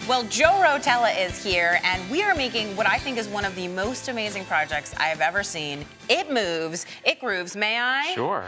Well, Joe Rotella is here, and we are making what I think is one of the most amazing projects I have ever seen. It moves, it grooves, may I? Sure.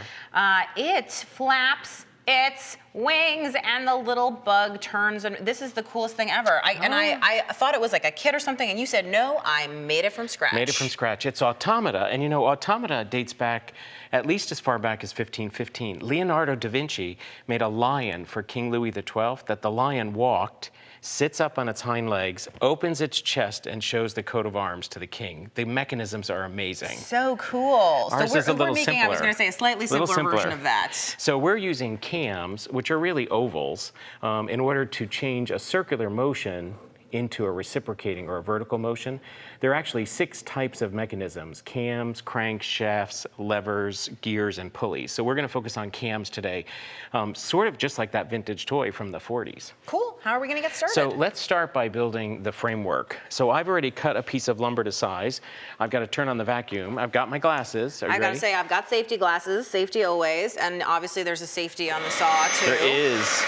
It flaps its wings, and the little bug turns, and this is the coolest thing ever. I thought it was like a kit or something, and you said, no, I made it from scratch. Made it from scratch. It's automata, and you know, automata dates back at least as far back as 1515. Leonardo da Vinci made a lion for King Louis XII that the lion walked, sits up on its hind legs, opens its chest, and shows the coat of arms to the king. The mechanisms are amazing. So cool. Ours so is a little we're making, simpler. I was going to say, a slightly simpler version of that. So we're using cams, which are really ovals, in order to change a circular motion into a reciprocating or a vertical motion. There are actually 6 types of mechanisms: cams, crankshafts, levers, gears, and pulleys. So we're going to focus on cams today, sort of just like that vintage toy from the 40s. Cool. How are we going to get started? So let's start by building the framework. So I've already cut a piece of lumber to size. I've got to turn on the vacuum. I've got my glasses. Are you ready? I got to say, I've got safety glasses, safety always, and obviously there's a safety on the saw too. There is.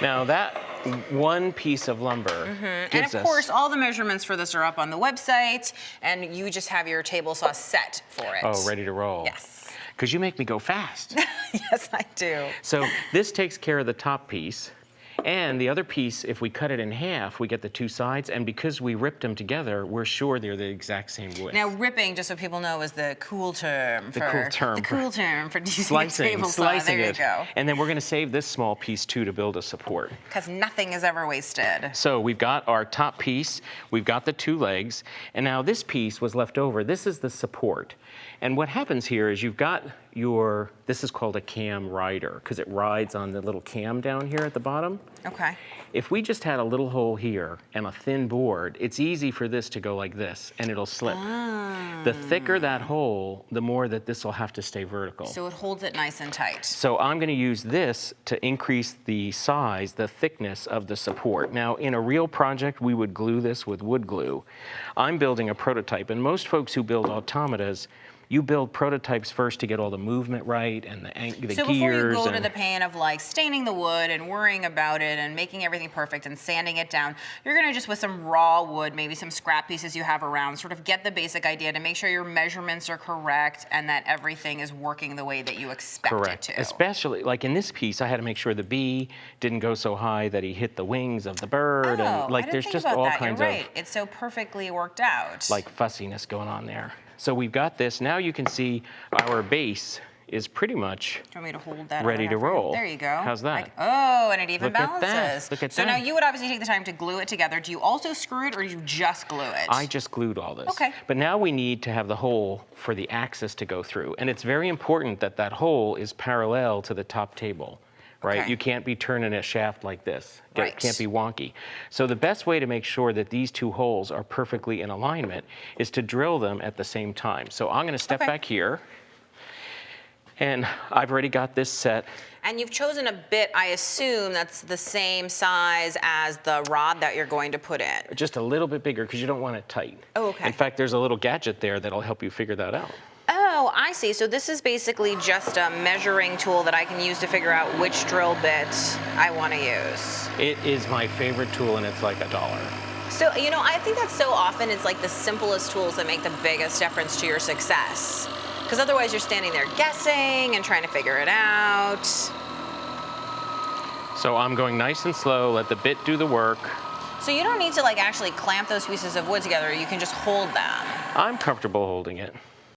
Now that one piece of lumber gives us... And of course, all the measurements for this are up on the website, and you just have your table saw set for it. Oh, ready to roll. Yes. Because you make me go fast. Yes, I do. So this takes care of the top piece. And the other piece, if we cut it in half, we get the 2 sides. And because we ripped them together, we're sure they're the exact same width. Now, ripping, just so people know, is the cool term for using slicing, a table saw. slicing There it. you go. And then we're going to save this small piece, too, to build a support. Because nothing is ever wasted. So we've got our top piece, we've got the 2 legs, and now this piece was left over. This is the support. And what happens here is you've got your, this is called a cam rider, because it rides on the little cam down here at the bottom. Okay. If we just had a little hole here and a thin board, it's easy for this to go like this, and it'll slip. The thicker that hole, the more that this will have to stay vertical. So it holds it nice and tight. So I'm going to use this to increase the size, the thickness of the support. Now, in a real project, we would glue this with wood glue. I'm building a prototype, and most folks who build automatas, you build prototypes first to get all the movement right and the gears. So before you go to the pain of like staining the wood and worrying about it and making everything perfect and sanding it down, you're gonna just with some raw wood, maybe some scrap pieces you have around, sort of get the basic idea to make sure your measurements are correct and that everything is working the way that you expect it to. Especially like in this piece, I had to make sure the bee didn't go so high that he hit the wings of the bird. And like there's just all kinds of, it's so perfectly worked out. Like fussiness going on there. So we've got this. Now you can see our base is pretty much ready to roll. There you go. How's that? Oh, and it even balances. Look at that. Look at that. So now you would obviously take the time to glue it together. Do you also screw it or do you just glue it? I just glued all this. Okay. But now we need to have the hole for the axis to go through. And it's very important that that hole is parallel to the top table. Right? Okay. You can't be turning a shaft like this. Right. It can't be wonky. So the best way to make sure that these 2 holes are perfectly in alignment is to drill them at the same time. So I'm going to step back here, and I've already got this set. And you've chosen a bit, I assume, that's the same size as the rod that you're going to put in. Just a little bit bigger because you don't want it tight. Oh, okay. In fact, there's a little gadget there that'll help you figure that out. Oh, I see. So this is basically just a measuring tool that I can use to figure out which drill bit I want to use. It is my favorite tool, and it's like $1. So, you know, I think that so often it's like the simplest tools that make the biggest difference to your success. Because otherwise you're standing there guessing and trying to figure it out. So I'm going nice and slow, let the bit do the work. So you don't need to like actually clamp those pieces of wood together, you can just hold them. I'm comfortable holding it.